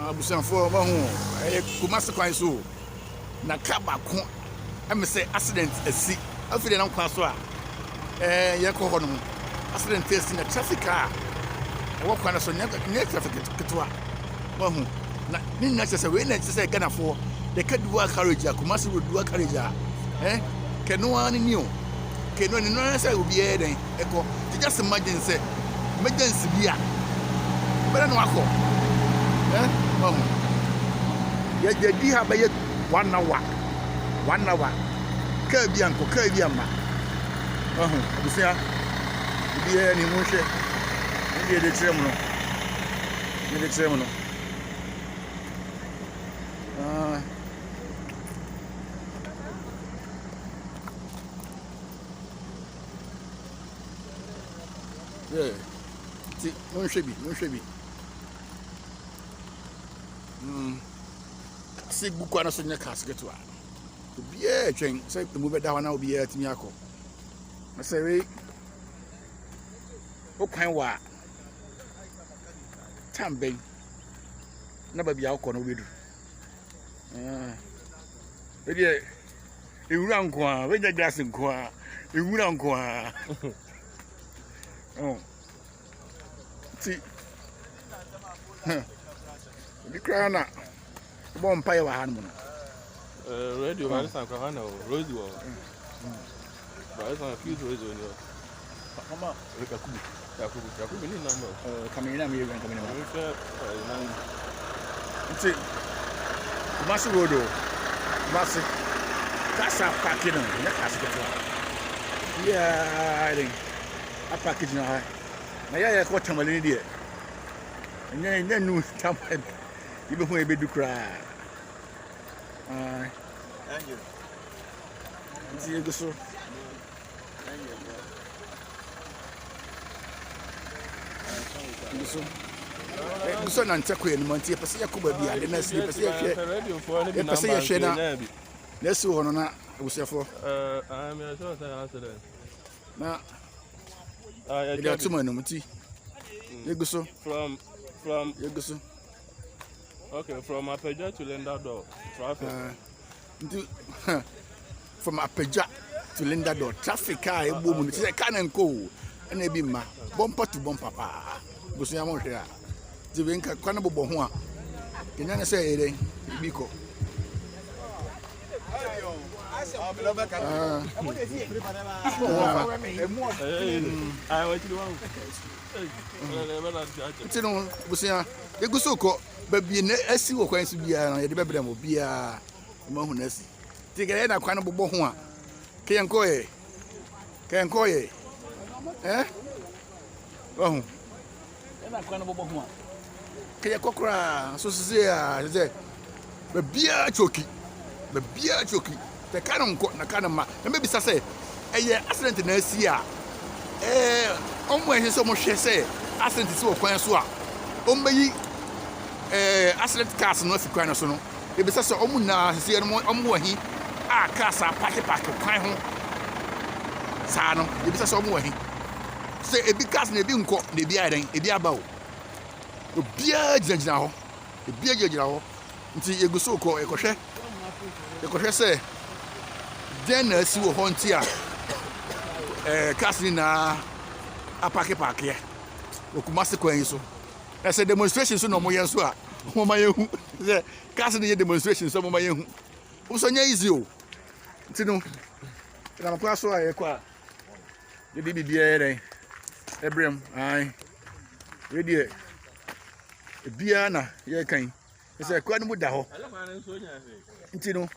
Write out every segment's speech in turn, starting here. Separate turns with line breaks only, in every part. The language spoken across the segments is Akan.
abusanfo ma hu Kumasi kwan so na ka ba ko am say accident asi afide na kwa so a ye ko hono accident asi na traffic car wo kwa na so ne traffic ketwa ma hu na ni na se we na se Ghana for the dual carriage Kumasi road dual carriage keno ani ni o keno ni no say obi e den e ko just imagine say emergency bia bere no akọ ya jadi ha ba ye 1 hour ka bi anko ka bi ama abusia bi e ni mu hwe ndi de tirem no ni de tirem no yeah ti non shebi si buku ana so nya casket wa obi e twen say mu be da wana obi e atimi akọ na say we o kwan wa tamben na ba bia akọ na obedu we die ewura nko a we nya glass nko a ewura nko a ti di krana bom pa ya wa han mo
radio man san kwa hana road wo ba san few road wo ni mama yakubu ni number
kamera mi yegan kamera
we share
ti Kumasi road o Kumasi kasa parking no ya kasa ko ya ring a package na ya ko tamale ni die nya nu tamale ibe hu ebe dukra
Angel
nti ego so so na nte ko enimo nti pese yakuba bia de na si pese ya hwe
radio for ni
pese ya hwe na si ho no na abusiafo
I'm sure say accident
na
ya
tuma no mti ego so
from
ego so
okay from Apeja to Linda door traffic
from Apeja to Linda door traffic car e bo mu ni se kan nko na bi ma bumper to bumper pa busu ya mo hwe a ti be nka kwan bobo ho a kenya na se ere bi ko Tino busia eguso ko babi na asi wo kwan so bia na ye de bebrem obia ma hu na asi tigere na kwan bobo ho a kenko ye ohu na kwan bobo ho a kaya kokra so sisi a ze babia choki te kanon ko na kanon ma na mebi sase eye accident na asi a omo ehe so mo hwe se accident si wo kwan so a ombeyi accident cars no afikwan no so no e be sase omo na sese no omo wahi a cars a park kwan ho sa no e be sase omo wahi se e bi cars na e bi nko na e bi adan e bi aba o obia jinjina ho nti eguso ko ekohwe se den na si wo ho nti a cars ni na apake ya Kumasi kwan so na se demonstration so no mo yen so a mo ma yehu se cars ni demonstration so mo ma yehu wo so nya easy o nti no na mo so a ye kwa ye bibia ere ebrem ai we die bia na ye kan se kwa no mu da ho nti no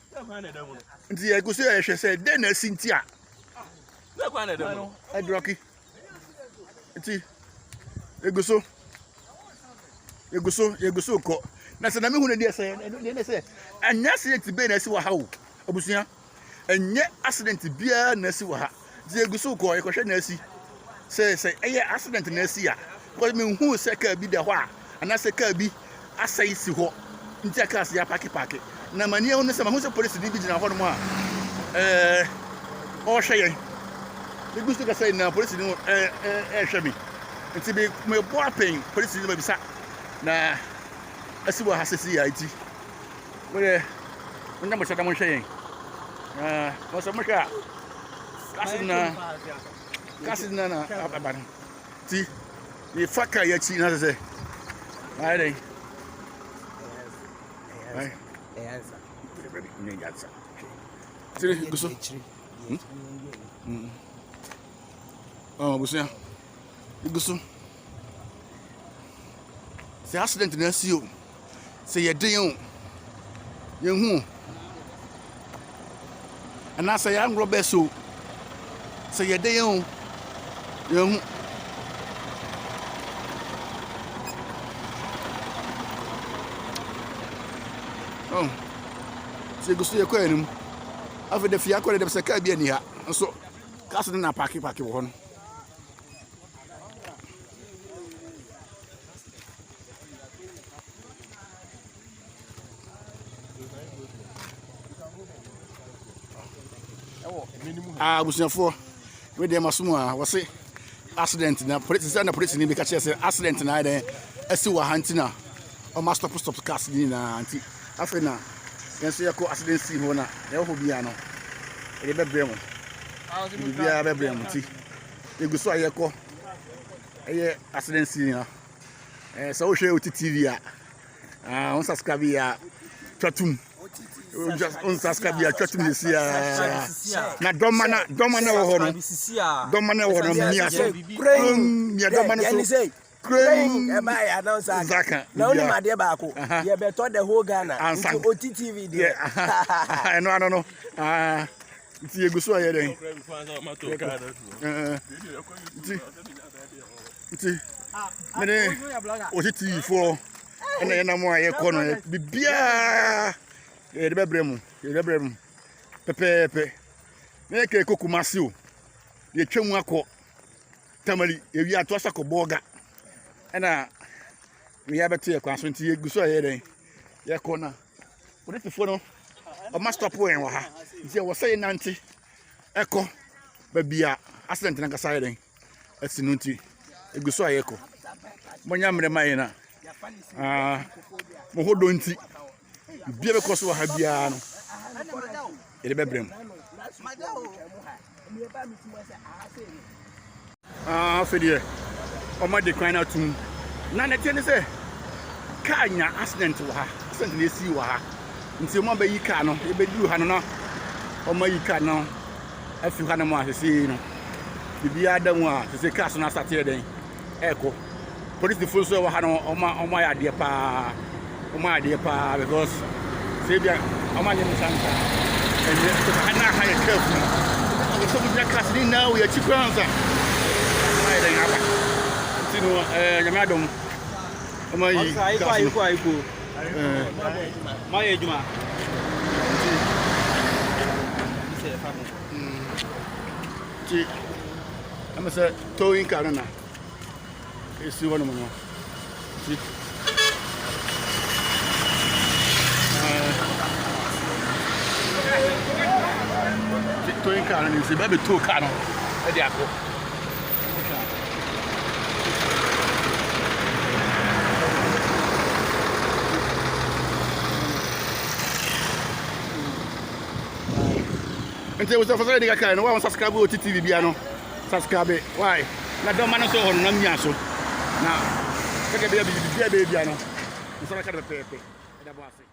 nti ye guso ye hwe se den na si nti a
na kwa na dem
edroki nti eguso ko na se na me hu na die se anya accident be na si wa ha o abusuya anya accident bia na si wa ha nti eguso ko e ko hwe na si se eye accident na si a ko me hu se ka bi da ho a ana se ka bi asai si ho nti aka se ya park na mani e hu se ma hu se police ni bi gina ho no mo a o hwe ye eguso ka se na police ni hwe mi nti be me bo apen police ni ba bisa na asi wa hasisi ya iti we nya mo chata mo hwe yen mo so mo hwa kasina na ababa ti ni faka ya chi na se ai dai ai
answer
ni gatsa tire guso guso ya guso se accident na si o se ye den o ye hu ana se ya ngro beso se ye den o ye hu se gusto ye ko enim afa de fia ko de se ka bia ni ha nso kaso na paki wo ho no busuafo we dey masomo a wo se accident na police ni be ka che se accident na dey asi wa hantina o ma stop cars ni na anti afa na yenso yako accident si ho na e ho bia no e be brem bia be brem ti e guso ayeko eye accident si na so wo hwe o TV a on subscribe ya twatum on subscribe ya twatum ni si na domana wo ho no domana wo no mi aso mi domana so
Crying, am I announce Zaka? No, only my dear Baco. You better the whole Ghana. And OTTV, dear.
I know. It's a good story. OTTV for and then I'm more a corner. Bibia, the Bebrem, Pepe, make a Kumasi. The Chumako, Tamali, if you are Tosako Boga. And we have a tear class when you go so ahead. Yeah, corner. What if the phone? I must stop wearing what I was saying, Nancy. Echo, baby, accident in a siding. That's the nunti. A go so echo. Monyam de Mayana. Mohodonti. Be a cost of Habiano. It's a bedroom. Fedia. O ma decline out to na na tene say car nya accident wa ha accident na si wa ha nti mo ba yi car no e be duru ha no no o ma yi car no afi ha na mo asese no bibia da mu a se car so na start here den eko police the full so wa ha no o ma ya de pa because say bia o ma nyem sanka and the na ha ya careful so bibia car ni now we are chikwanza ai den aba no nyamadom oma yi ko
my ejuma
ti amasa towing car na esi wono mo ti towing car ni se ba be tow car no e di akọ Ente wo so de ka no wa subscribe o TV bia no subscribe why na do ma no so hono na mia so na ka bia no so ka da pepe da bo ase